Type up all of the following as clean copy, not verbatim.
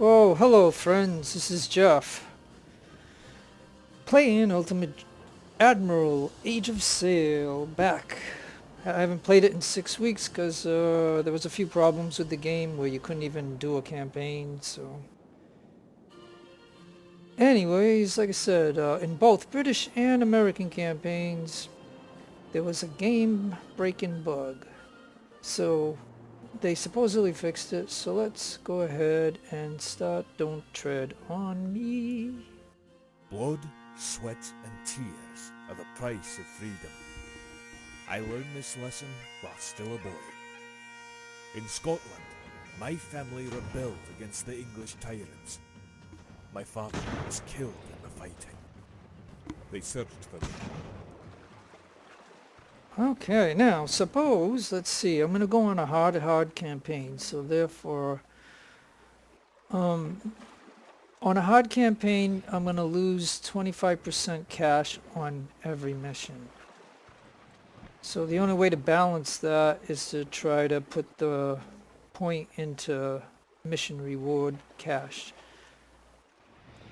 Oh, hello friends, this is Jeff. Playing Ultimate Admiral Age of Sail back. I haven't played it in 6 weeks because there was a few problems with the game where you couldn't even do a campaign, so... Anyways, like I said, in both British and American campaigns, there was a game-breaking bug. So, they supposedly fixed it, so let's go ahead and start Don't Tread on Me. Blood, sweat, and tears are the price of freedom. I learned this lesson while still a boy. In Scotland, my family rebelled against the English tyrants. My father was killed in the fighting. They searched for me. Okay, now suppose, let's see, I'm going to go on a hard campaign, so therefore, on a hard campaign, I'm going to lose 25% cash on every mission. So the only way to balance that is to try to put the point into mission reward cash.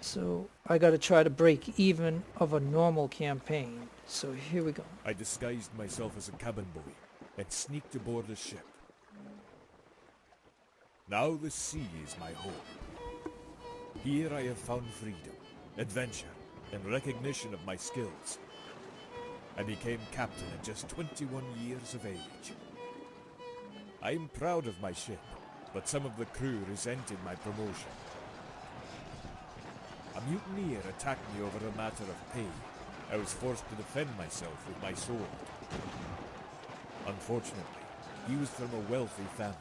So I got to try to break even of a normal campaign. So here we go. I disguised myself as a cabin boy and sneaked aboard a ship. Now the sea is my home. Here I have found freedom, adventure, and recognition of my skills. I became captain at just 21 years of age. I am proud of my ship, but some of the crew resented my promotion. A mutineer attacked me over a matter of pay. I was forced to defend myself with my sword. Unfortunately, he was from a wealthy family,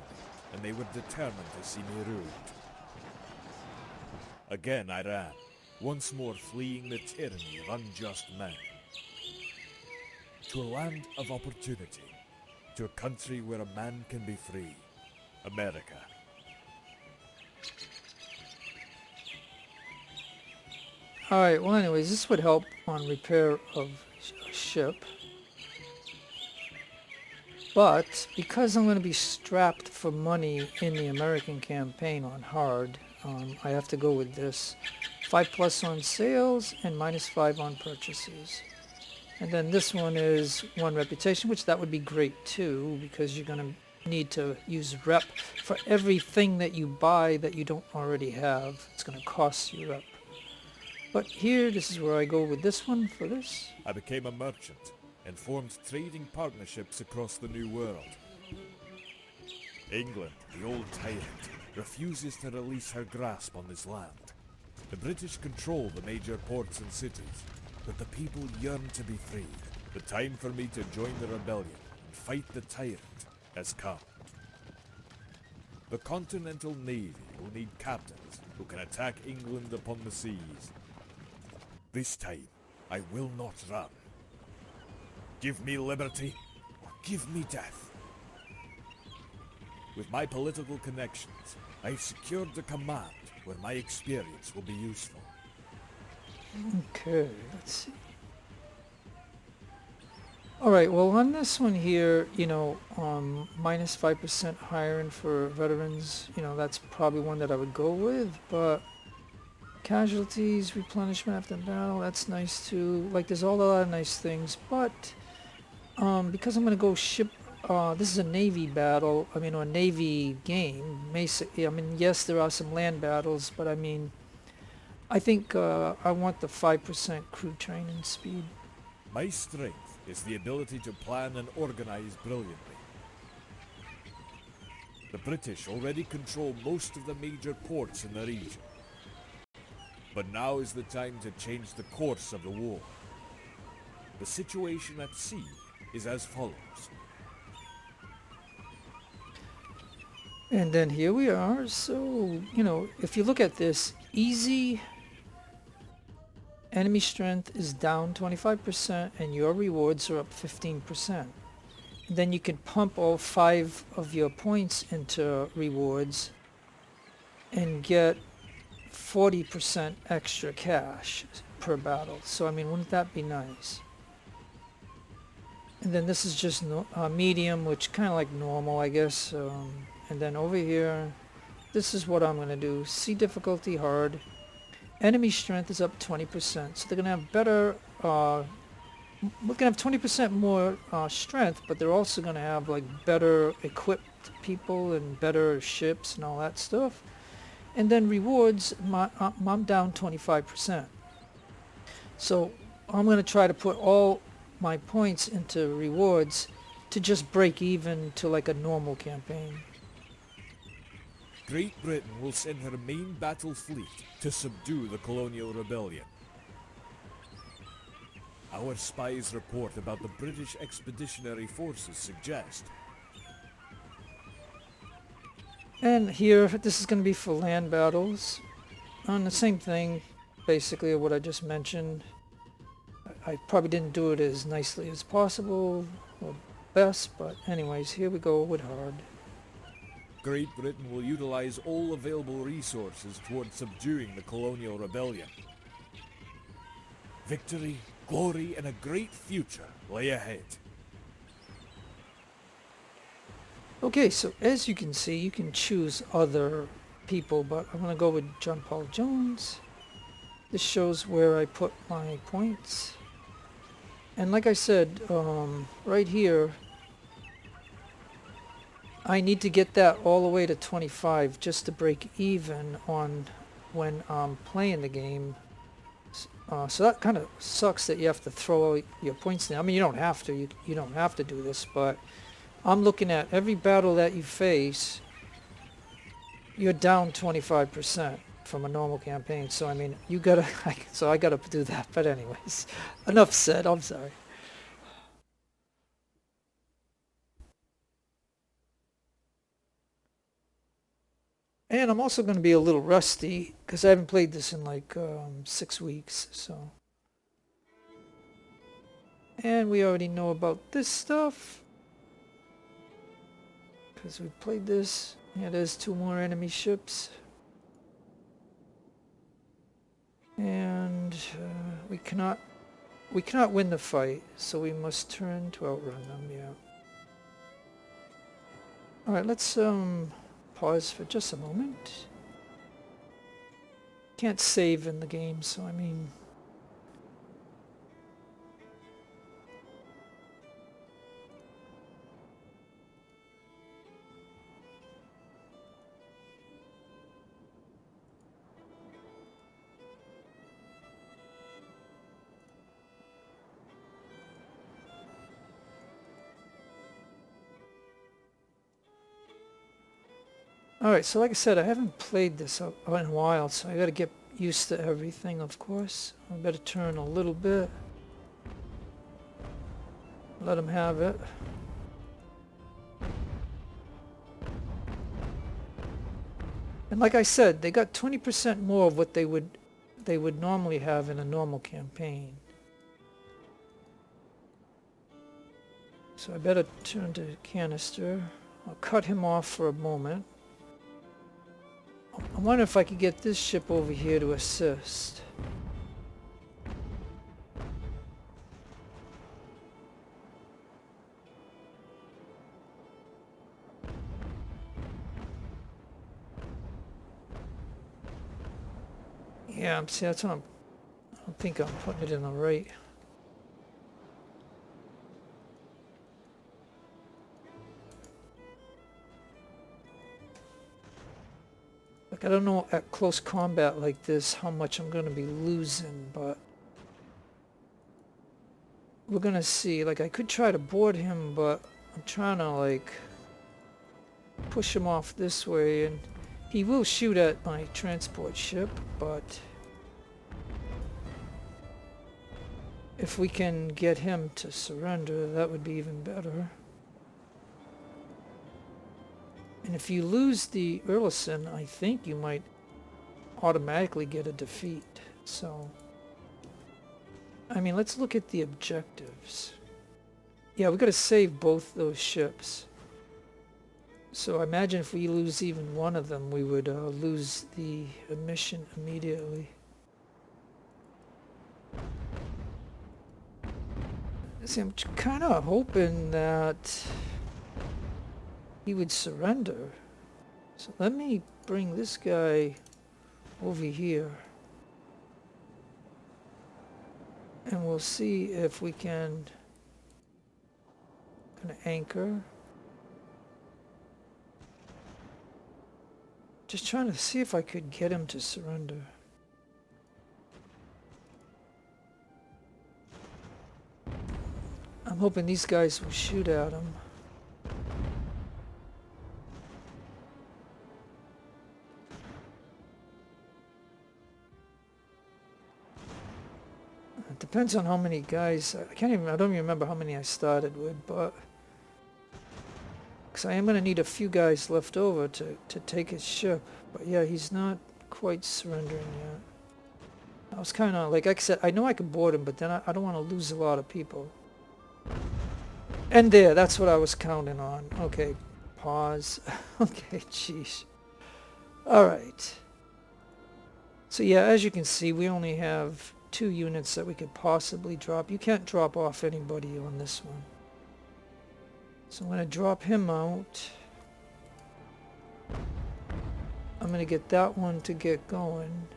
and they were determined to see me ruined. Again I ran, once more fleeing the tyranny of unjust men. To a land of opportunity, to a country where a man can be free. America. Alright, well anyways, this would help on repair of a ship. But, because I'm going to be strapped for money in the American campaign on hard, I have to go with this. 5+ on sales and -5 on purchases. And then this one is 1 reputation, which that would be great too, because you're going to need to use rep for everything that you buy that you don't already have. It's going to cost you rep. But here, this is where I go with this one for this. I became a merchant and formed trading partnerships across the New World. England, the old tyrant, refuses to release her grasp on this land. The British control the major ports and cities, but the people yearn to be free. The time for me to join the rebellion and fight the tyrant has come. The Continental Navy will need captains who can attack England upon the seas. This time, I will not run. Give me liberty, or give me death. With my political connections, I've secured the command where my experience will be useful. Okay, let's see. Alright, well on this one here, -5% hiring for veterans, that's probably one that I would go with, but casualties, replenishment after battle, that's nice too. Like, there's a lot of nice things, but because I'm going to go ship, this is a Navy battle, or a Navy game, yes, there are some land battles, but I think I want the 5% crew training speed. My strength is the ability to plan and organize brilliantly. The British already control most of the major ports in the region. But now is the time to change the course of the war. The situation at sea is as follows. And then here we are, so, if you look at this, easy enemy strength is down 25% and your rewards are up 15%. Then you can pump all 5 of your points into rewards and get 40% extra cash per battle. So wouldn't that be nice? And then this is just medium, which kind of like normal, I guess. And then over here, this is what I'm going to do. Sea difficulty hard. Enemy strength is up 20%, so they're going to have better, we're going to have 20% more strength, but they're also going to have like better equipped people and better ships and all that stuff. And then rewards, I'm down 25%. So I'm going to try to put all my points into rewards to just break even to like a normal campaign. Great Britain will send her main battle fleet to subdue the colonial rebellion. Our spies' report about the British expeditionary forces suggest. And here, this is going to be for land battles. On the same thing, basically, what I just mentioned. I probably didn't do it as nicely as possible, or best, but anyways, here we go with hard. Great Britain will utilize all available resources towards subduing the colonial rebellion. Victory, glory, and a great future lay ahead. Okay, so as you can see, you can choose other people, but I'm going to go with John Paul Jones. This shows where I put my points. And like I said, right here, I need to get that all the way to 25 just to break even on when I'm playing the game. So that kind of sucks that you have to throw out your points now. I mean, you don't have to. You don't have to do this, but I'm looking at every battle that you face, you're down 25% from a normal campaign. So I mean, you gotta, so I gotta do that. But anyways, enough said. I'm sorry. And I'm also going to be a little rusty because I haven't played this in like 6 weeks. So, and we already know about this stuff because we played this. Yeah, there's 2 more enemy ships. And we cannot win the fight, so we must turn to outrun them. Yeah. All right, let's pause for just a moment. Can't save in the game, so I mean. Alright, so like I said, I haven't played this in a while, so I gotta get used to everything, of course. I better turn a little bit. Let them have it. And like I said, they got 20% more of what they would normally have in a normal campaign. So I better turn to canister. I'll cut him off for a moment. I wonder if I could get this ship over here to assist. Yeah, see, that's what I don't think I'm putting it in the right. Like, I don't know at close combat like this how much I'm going to be losing, but we're going to see. Like, I could try to board him, but I'm trying to, like, push him off this way, and he will shoot at my transport ship, but if we can get him to surrender, that would be even better. And if you lose the Erlison, I think you might automatically get a defeat. So, I mean, let's look at the objectives. Yeah, we got to save both those ships. So I imagine if we lose even one of them, we would lose the mission immediately. See, I'm kind of hoping that he would surrender. So let me bring this guy over here. And we'll see if we can kind of anchor. Just trying to see if I could get him to surrender. I'm hoping these guys will shoot at him. It depends on how many guys. I don't even remember how many I started with, but because I am going to need a few guys left over to take his ship. But yeah, he's not quite surrendering yet. I was kind of, like I said, I know I can board him, but then I don't want to lose a lot of people. And there, that's what I was counting on. Okay, pause. Okay, jeez. Alright. So yeah, as you can see, we only have 2 units that we could possibly drop. You can't drop off anybody on this one. So I'm going to drop him out. I'm going to get that one to get going.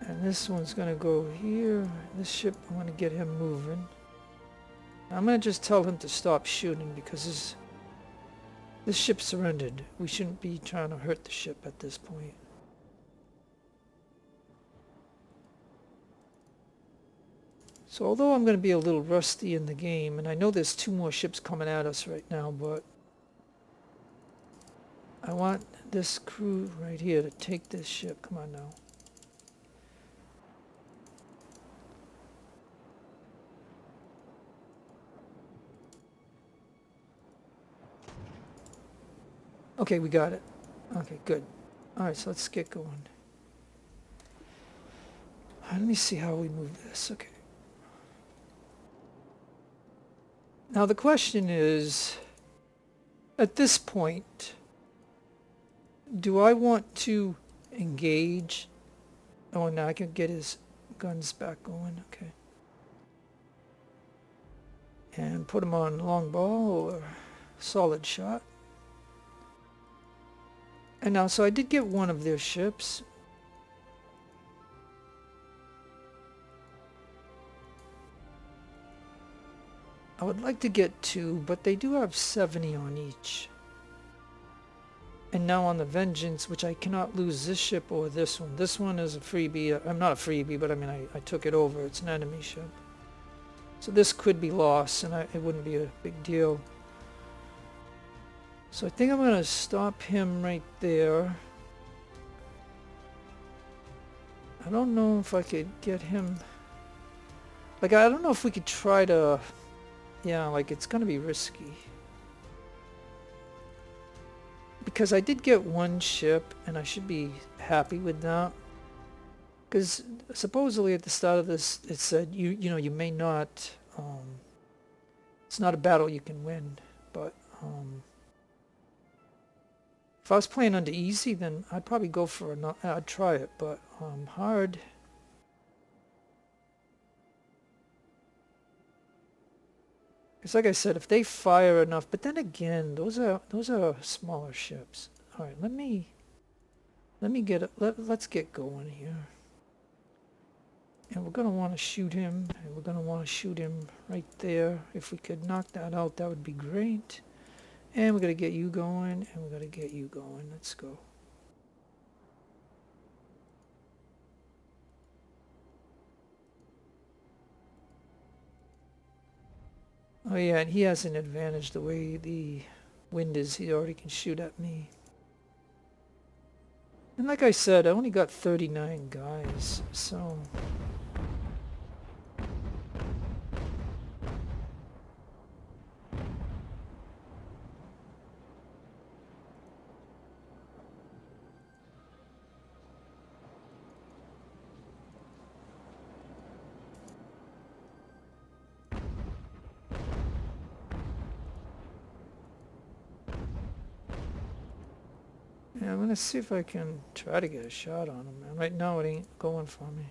And this one's going to go here. This ship, I'm going to get him moving. I'm going to just tell him to stop shooting because this ship surrendered. We shouldn't be trying to hurt the ship at this point. So although I'm going to be a little rusty in the game, and I know there's 2 more ships coming at us right now, but I want this crew right here to take this ship. Come on now. Okay, we got it. Okay, good. Alright, so let's get going. Let me see how we move this. Okay. Now the question is, at this point, do I want to engage? Oh, now I can get his guns back going. Okay. And put him on long ball or solid shot. And now, so I did get one of their ships. I would like to get 2, but they do have 70 on each. And now on the Vengeance, which I cannot lose this ship or this one. This one is a freebie. I'm not a freebie, but I mean, I took it over. It's an enemy ship. So this could be lost, and it wouldn't be a big deal. So I think I'm going to stop him right there. I don't know if I could get him... Like, I don't know if we could try to... Yeah, like, it's going to be risky. Because I did get 1 ship, and I should be happy with that. Because supposedly at the start of this, it said, you know, you may not... it's not a battle you can win, but... if I was playing under easy, then I'd probably go for I'd try it, but hard... Because like I said, if they fire enough, but then again, those are smaller ships. All right, let me let's get going here. And we're gonna want to shoot him, and we're gonna want to shoot him right there. If we could knock that out, that would be great. And we're gonna get you going, and we're gonna get you going. Let's go. Oh yeah, and he has an advantage the way the wind is. He already can shoot at me. And like I said, I only got 39 guys, so... Yeah, I'm gonna see if I can try to get a shot on him, man. Right now it ain't going for me.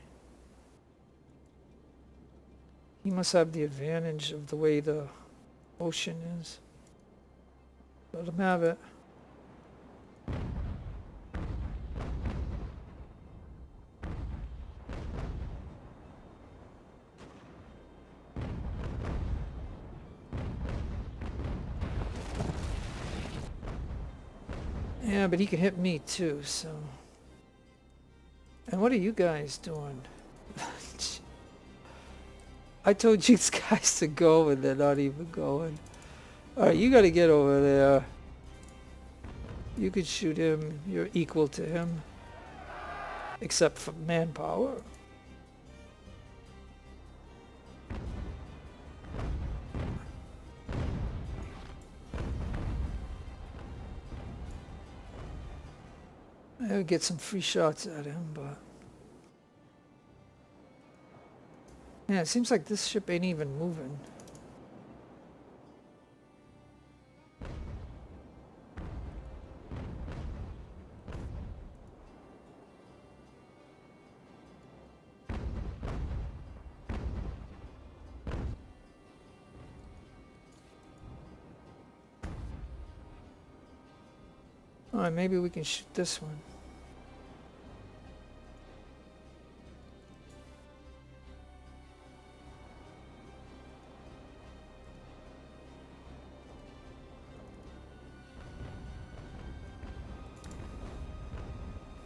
He must have the advantage of the way the ocean is. Let him have it. Yeah, but he can hit me too, so... And what are you guys doing? I told you guys to go and they're not even going. Alright, you gotta get over there. You could shoot him. You're equal to him. Except for manpower. I'll get some free shots at him, but... Yeah, it seems like this ship ain't even moving. Alright, maybe we can shoot this one.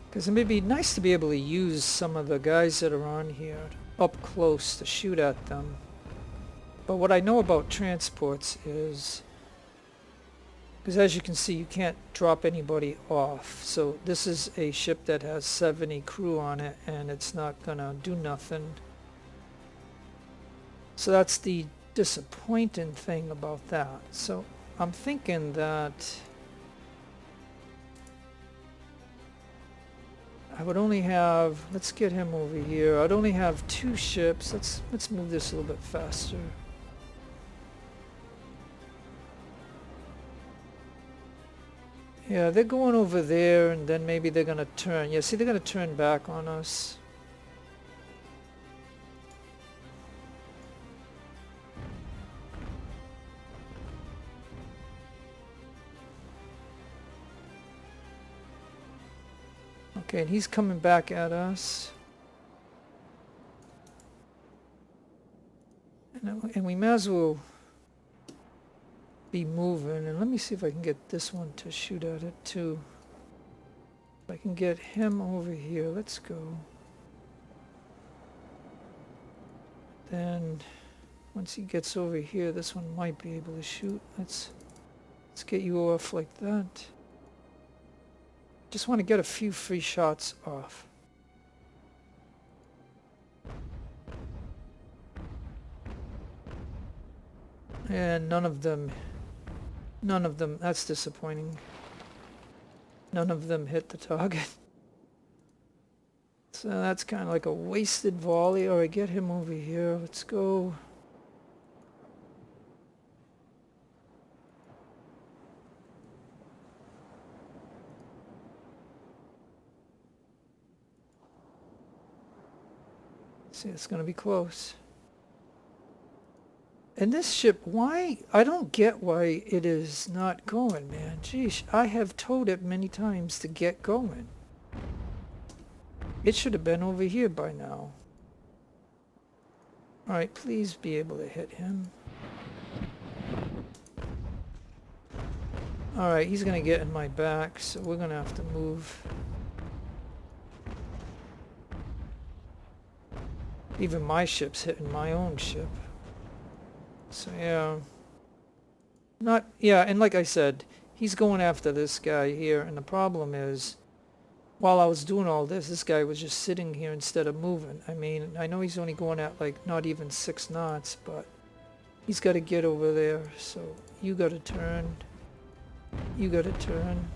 Because it may be nice to be able to use some of the guys that are on here up close to shoot at them. But what I know about transports is... Because as you can see, you can't drop anybody off. So this is a ship that has 70 crew on it, and it's not gonna do nothing. So that's the disappointing thing about that. So I'm thinking that I would only have, let's get him over here. I'd only have 2 ships. Let's move this a little bit faster. Yeah, they're going over there, and then maybe they're gonna turn. Yeah, see, they're gonna turn back on us. Okay, and he's coming back at us. And we may as well be moving. And let me see if I can get this one to shoot at it too. If I can get him over here, let's go. Then once he gets over here, this one might be able to shoot. Let's get you off like that. Just want to get a few free shots off. And none of them, that's disappointing. None of them hit the target. So that's kind of like a wasted volley. Alright, get him over here. Let's go. See, it's going to be close. And this ship, why? I don't get why it is not going, man. Geesh, I have told it many times to get going. It should have been over here by now. Alright, please be able to hit him. Alright, he's going to get in my back, so we're going to have to move. Even my ship's hitting my own ship. So yeah. And like I said, he's going after this guy here, and the problem is, while I was doing all this guy was just sitting here instead of moving. I mean, I know he's only going at like not even 6 knots, but he's got to get over there. So you got to turn. You got to turn.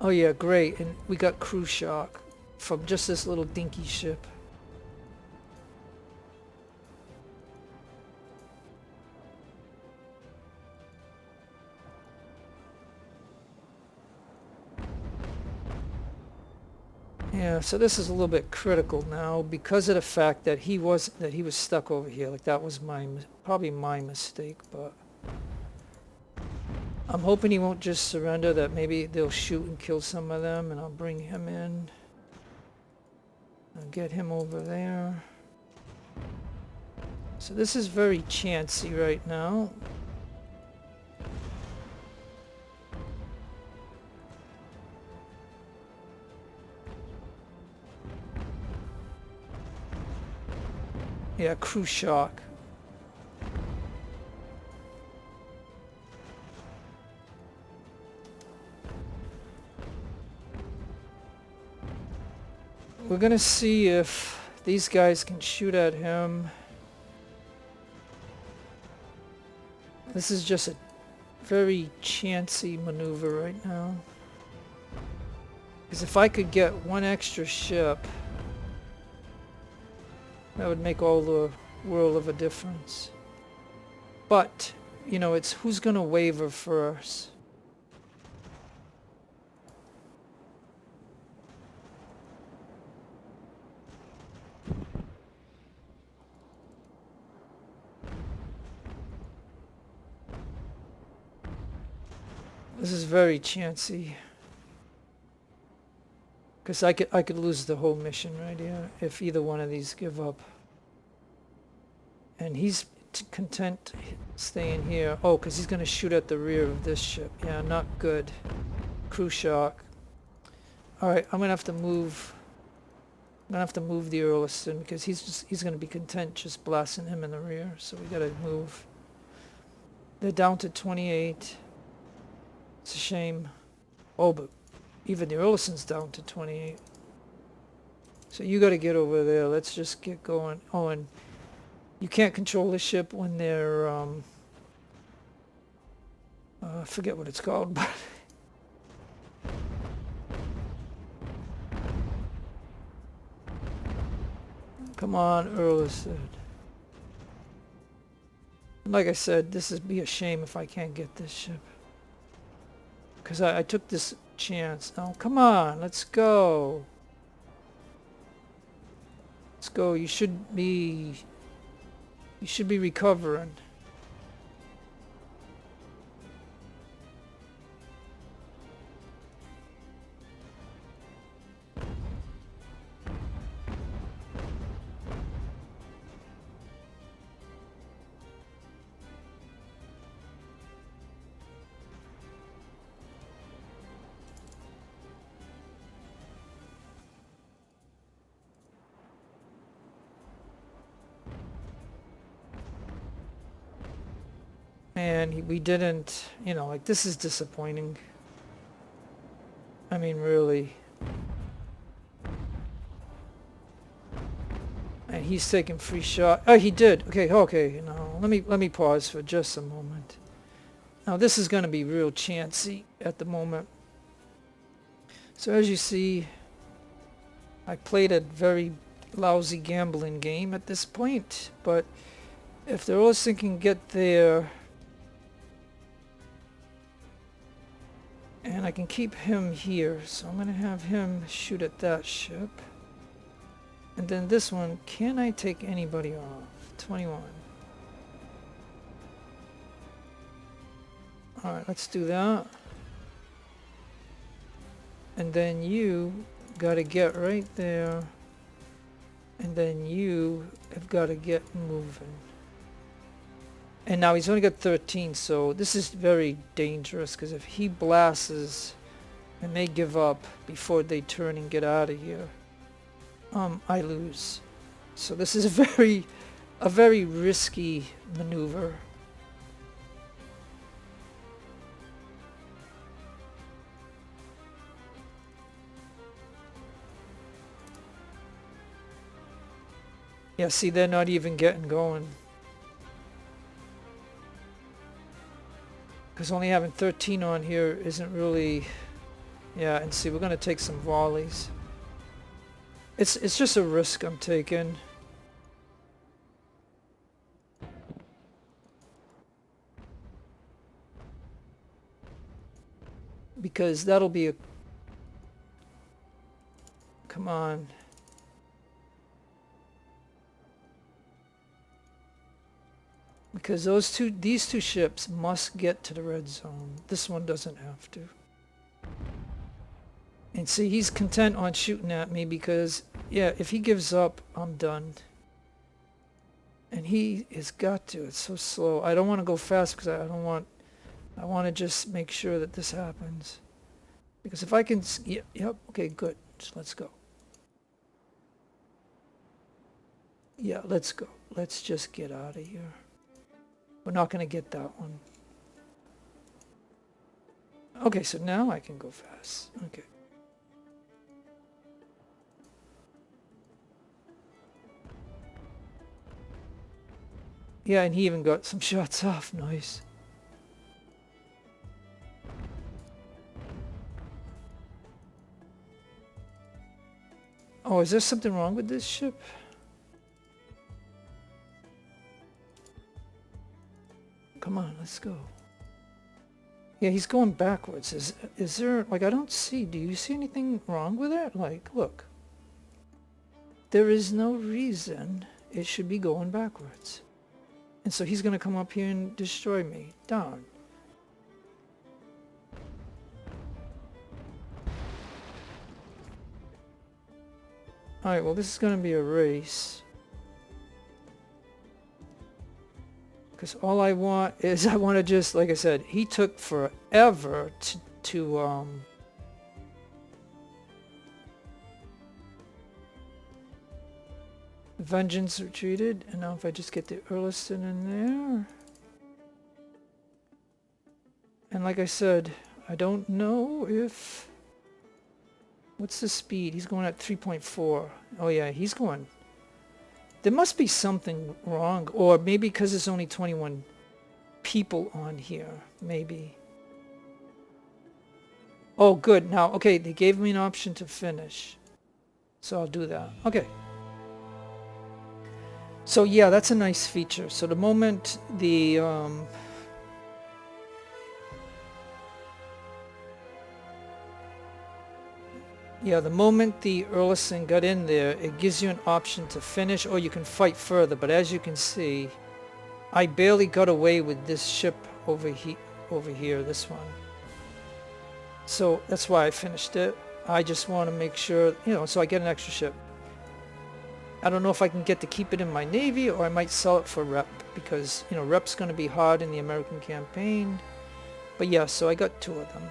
Oh yeah, great. And we got crew shock from just this little dinky ship. Yeah, so this is a little bit critical now because of the fact that he was stuck over here. Like that was probably my mistake, but I'm hoping he won't just surrender, that maybe they'll shoot and kill some of them, and I'll bring him in. I'll get him over there. So this is very chancy right now. Yeah, crew shock. We're gonna see if these guys can shoot at him. This is just a very chancy maneuver right now. Because if I could get one extra ship, that would make all the world of a difference. But, you know, it's who's gonna waver first. This is very chancy. Because I could lose the whole mission right here if either one of these give up. And he's content staying here. Oh, because he's going to shoot at the rear of this ship. Yeah, not good. Crew shock. Alright, I'm going to have to move. I'm going to have to move the Earlston because he's going to be content just blasting him in the rear. So we got to move. They're down to 28. It's a shame. Oh, but even the Earlston's down to 28. So you got to get over there. Let's just get going. Oh, and you can't control the ship when they're, I forget what it's called, but come on, Earlston. Like I said, this would be a shame if I can't get this ship. Because I took this chance. Now, come on, let's go. Let's go. You should be recovering. And we didn't, you know, like, this is disappointing. I mean, really. And he's taking free shot. Oh, he did. Okay. Now let me pause for just a moment. Now this is going to be real chancy at the moment. So as you see, I played a very lousy gambling game at this point. But if the Earlston can get there, and I can keep him here, so I'm going to have him shoot at that ship. And then this one, can I take anybody off? 21. Alright, let's do that. And then you got to get right there. And then you have got to get moving. And now he's only got 13, so this is very dangerous, because if he blasts and they give up before they turn and get out of here, I lose. So this is a very risky maneuver. Yeah, see, they're not even getting going. Because only having 13 on here isn't really... Yeah, and see, we're going to take some volleys. It's just a risk I'm taking. Because that'll be a... Come on. because these two ships must get to the red zone. This one doesn't have to. And see, he's content on shooting at me because, yeah, if he gives up, I'm done. And he has got to. It's so slow. I don't want to go fast because I want to just make sure that this happens. Because if I can, yep, okay, good. So let's go. Yeah, let's go. Let's just get out of here. We're not going to get that one. Okay, so now I can go fast. Okay. Yeah, and he even got some shots off. Nice. Oh, is there something wrong with this ship? Come on, let's go. Yeah, he's going backwards. Is there, like, I don't see, do you see anything wrong with it? Like, look. There is no reason it should be going backwards. And so he's going to come up here and destroy me. Darn. Alright, well, this is going to be a race. Because all I want is, I want to just, like I said, he took forever to Vengeance retreated, and now if I just get the Earlston in there. And like I said, I don't know if... What's the speed? He's going at 3.4. Oh yeah, he's going... There must be something wrong, or maybe because there's only 21 people on here, maybe. Oh, good. Now, okay, they gave me an option to finish. So I'll do that. Okay. So yeah, that's a nice feature. So the moment the... Yeah, the moment the Earlston got in there, it gives you an option to finish, or you can fight further. But as you can see, I barely got away with this ship over here, this one. So that's why I finished it. I just want to make sure, you know, so I get an extra ship. I don't know if I can get to keep it in my navy, or I might sell it for rep, because, you know, rep's going to be hard in the American campaign. But yeah, so I got 2 of them.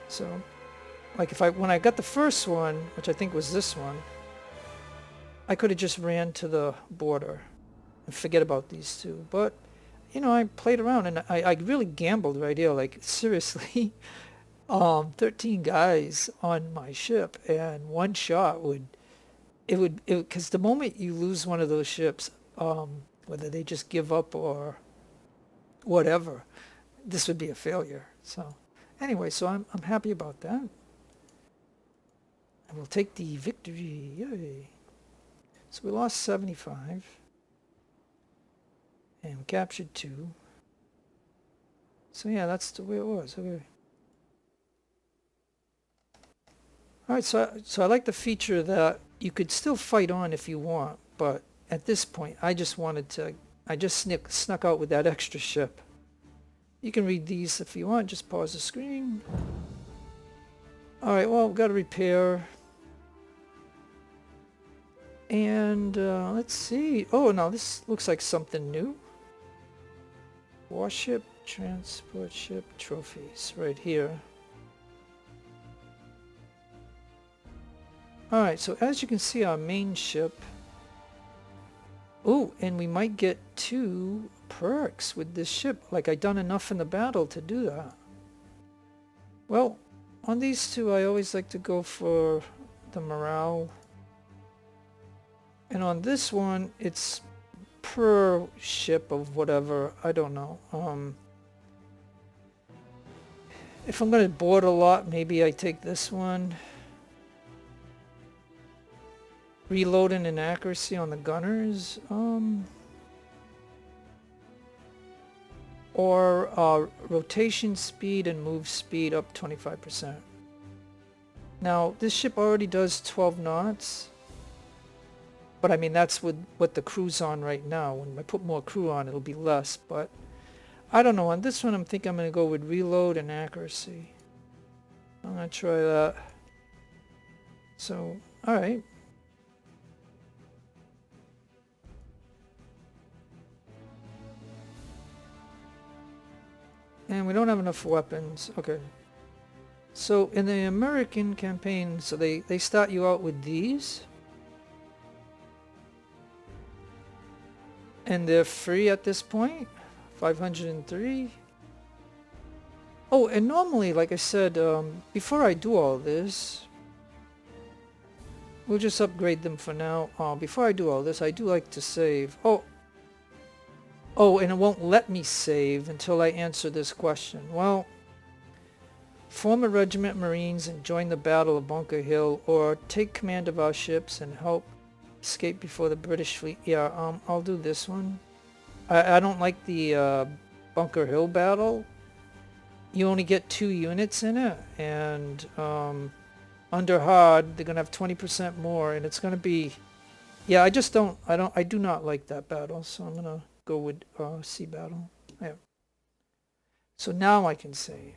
So, like when I got the first one, which I think was this one, I could have just ran to the border and forget about these 2. But, you know, I played around and I really gambled right here. Like, seriously, 13 guys on my ship, and one shot because the moment you lose one of those ships, whether they just give up or whatever, this would be a failure. So... Anyway, so I'm happy about that. I will take the victory. Yay. So we lost 75. And we captured 2. So yeah, that's the way it was. Okay. Alright, so I like the feature that you could still fight on if you want, but at this point I just snuck out with that extra ship. You can read these if you want. Just pause the screen. Alright, well, we've got to repair. And let's see. Oh, now this looks like something new. Warship, transport ship, trophies. Right here. Alright, so as you can see, our main ship. Oh, and we might get 2 perks with this ship. Like, I done enough in the battle to do that. Well, on these 2, I always like to go for the morale. And on this one, it's per ship of whatever. I don't know. If I'm going to board a lot, maybe I take this one. Reloading and accuracy on the gunners. Or rotation speed and move speed up 25%. Now, this ship already does 12 knots. But I mean, that's what the crew's on right now. When I put more crew on, it'll be less. But I don't know. On this one, I'm thinking I'm going to go with reload and accuracy. I'm going to try that. So, alright. And we don't have enough weapons. Okay. So in the American campaign, so they start you out with these. And they're free at this point. 503. Oh, and normally, like I said, before I do all this, we'll just upgrade them for now. Before I do all this, I do like to save. Oh, and it won't let me save until I answer this question. Well, form a regiment Marines and join the Battle of Bunker Hill, or take command of our ships and help escape before the British fleet. Yeah, I'll do this one. I don't like the Bunker Hill battle. You only get 2 units in it, and under hard, they're gonna have 20% more, and it's gonna be. Yeah, I do not like that battle, so I'm gonna go with sea battle. Yeah. So now I can save.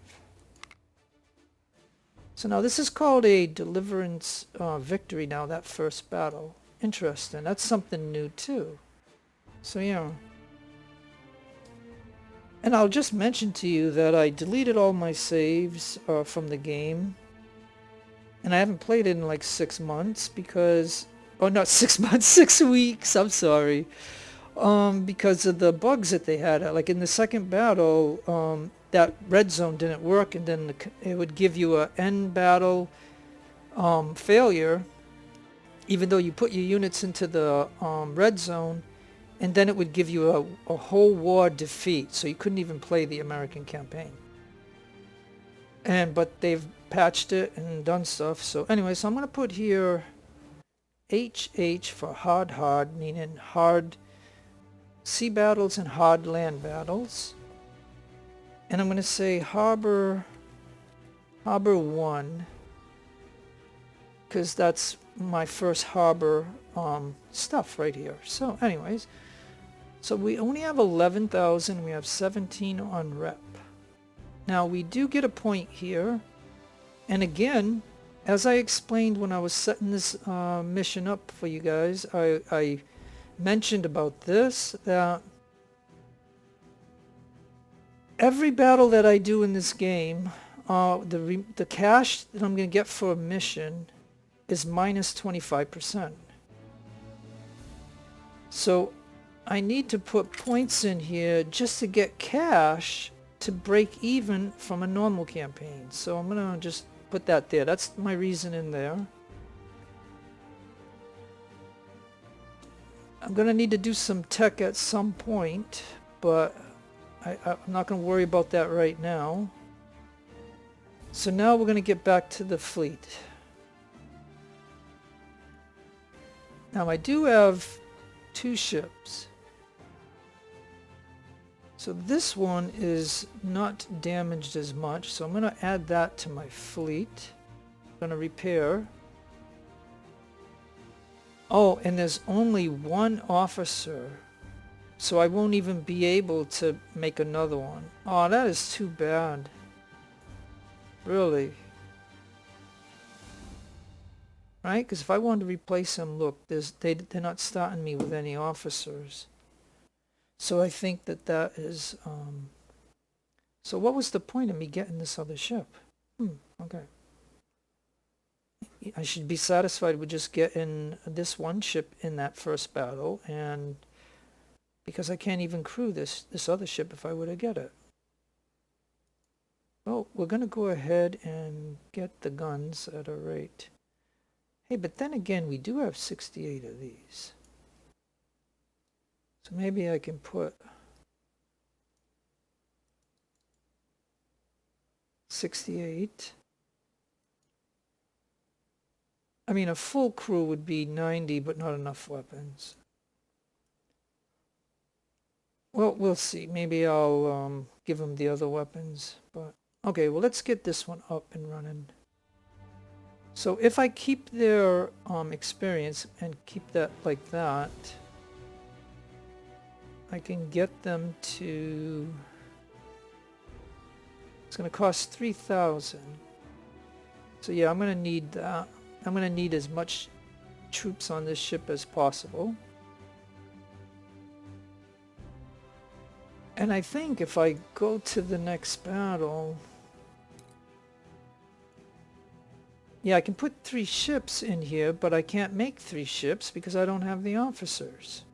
So now this is called a Deliverance victory now, that first battle. Interesting. That's something new too. So yeah. And I'll just mention to you that I deleted all my saves from the game. And I haven't played it in like 6 months because... Oh, not 6 months, 6 weeks. I'm sorry. Because of the bugs that they had. Like in the second battle, that red zone didn't work, and then it would give you a end battle failure, even though you put your units into the red zone, and then it would give you a whole war defeat, so you couldn't even play the American campaign. But they've patched it and done stuff. So anyway, so I'm going to put here HH for hard, meaning hard sea battles and hard land battles. And I'm going to say harbor 1, because that's my first harbor stuff right here. So anyways, so we only have 11,000. We have 17 on rep. Now we do get a point here. And again, as I explained when I was setting this mission up for you guys, I mentioned about this, that every battle that I do in this game, the cash that I'm going to get for a mission is minus 25%. So I need to put points in here just to get cash to break even from a normal campaign. So I'm going to just put that there. That's my reason in there. I'm going to need to do some tech at some point, but I'm not going to worry about that right now. So now we're going to get back to the fleet. Now I do have 2 ships. So this one is not damaged as much, so I'm going to add that to my fleet. I'm going to repair. Oh, and there's only 1 officer, so I won't even be able to make another one. Oh, that is too bad. Really. Right? Because if I wanted to replace him, look, they're not starting me with any officers. So I think that is... So what was the point of me getting this other ship? Okay. I should be satisfied with just getting this 1 ship in that first battle, and because I can't even crew this other ship if I were to get it. Well, we're going to go ahead and get the guns at a rate. Hey, but then again, we do have 68 of these. So maybe I can put 68. I mean, a full crew would be 90, but not enough weapons. Well, we'll see. Maybe I'll give them the other weapons. But okay, well, let's get this one up and running. So if I keep their experience and keep that like that, I can get them to, it's going to cost 3,000. So yeah, I'm going to need that. I'm going to need as much troops on this ship as possible. And I think if I go to the next battle, yeah, I can put 3 ships in here, but I can't make 3 ships because I don't have the officers.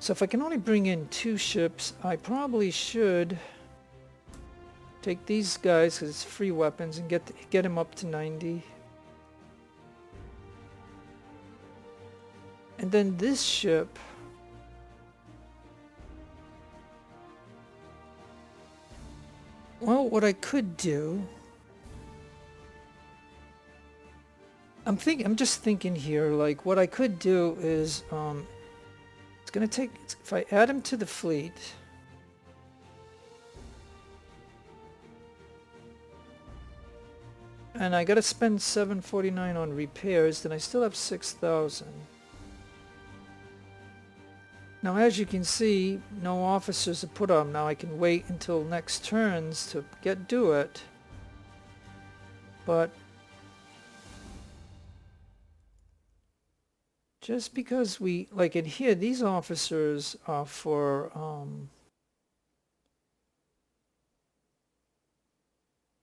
So if I can only bring in 2 ships, I probably should take these guys because it's free weapons and get him up to 90. And then this ship, well, what I could do, I'm just thinking here, like what I could do is, it's gonna take, if I add him to the fleet, and I gotta spend 749 on repairs, then I still have 6,000. Now as you can see, no officers are put on. Now I can wait until next turns to do it. But just because we, like in here, these officers are for,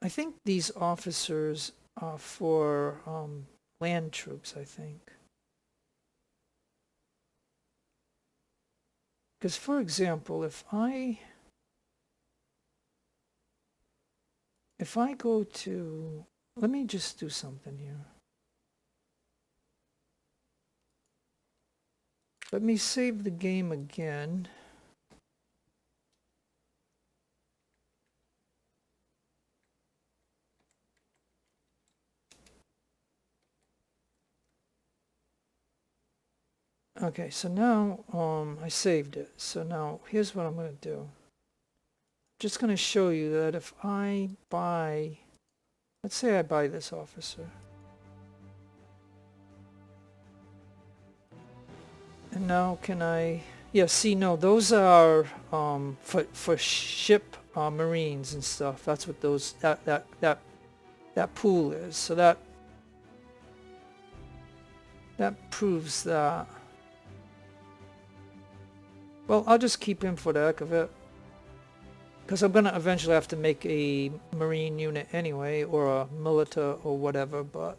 I think these officers are for land troops, I think. Because for example, if I go to, let me just do something here. Let me save the game again. Okay, so now I saved it. So now here's what I'm going to do. Just going to show you that if I buy, let's say I buy this officer. And now can I, yeah, see, no, those are for ship marines and stuff. That's what those, that pool is. So that proves that. Well, I'll just keep him for the heck of it. Because I'm going to eventually have to make a marine unit anyway, or a milita or whatever, but...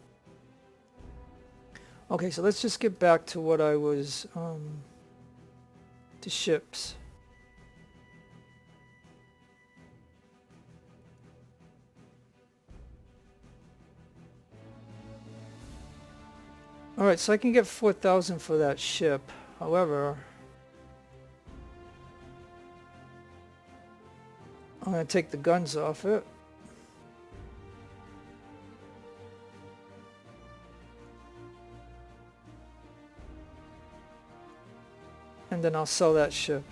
Okay, so let's just get back to what I was, to ships. Alright, so I can get 4,000 for that ship. However, I'm going to take the guns off it. And then I'll sell that ship.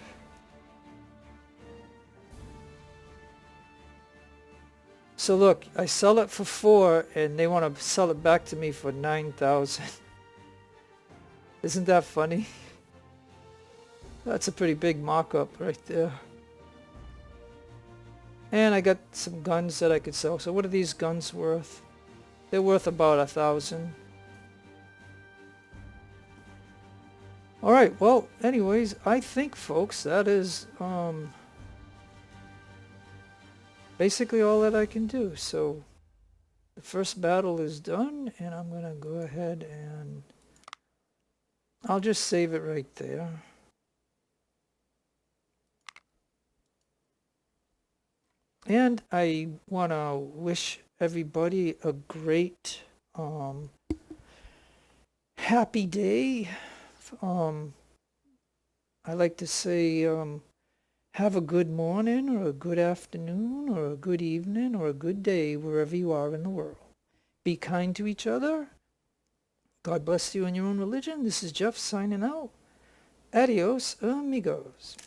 So look, I sell it for 4 and they want to sell it back to me for 9,000. Isn't that funny? That's a pretty big mock-up right there. And I got some guns that I could sell. So what are these guns worth? They're worth about 1,000. Alright, well, anyways, I think, folks, that is basically all that I can do. So the first battle is done, and I'm going to go ahead and I'll just save it right there. And I want to wish everybody a great happy day. I like to say have a good morning or a good afternoon or a good evening or a good day wherever you are in the world. Be kind to each other. God bless you in your own religion. This is Jeff signing out. Adios, amigos.